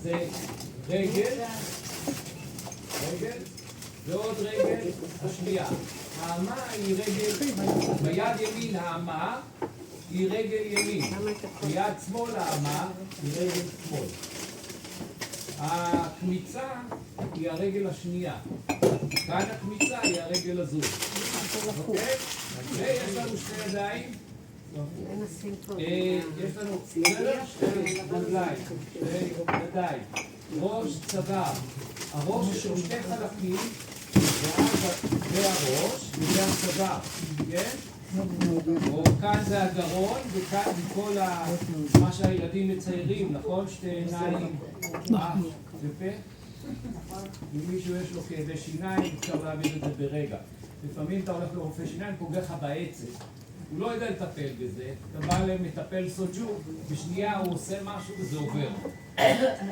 זה רגל, ועוד רגל השנייה. האמה היא רגל, ביד ימין האמה היא רגל ימין, ביד שמאל האמה היא רגל שמאל. הקמיצה היא הרגל השנייה, כאן הקמיצה היא הרגל הזו. אוקיי? ויש לנו שתי ידיים, יש לנו שתי רגליים, שתי ידיים, ראש, צוואר. הראש יש לו שתי חלקים, והראש וזה הצוואר, כן? או כאן זה הגרון, וכאן כל מה שהילדים מציירים, נכון? שתי עיניים, אף ופה. אם מישהו יש לו כאבי שיניים, אפשר להבין את זה ברגע. לפעמים אתה הולך לרופא שיניים, פוגע לך בעצם. הוא לא יודע לטפל בזה, אתה בא למטפל סוג'ו, בשנייה הוא עושה משהו וזה עובר.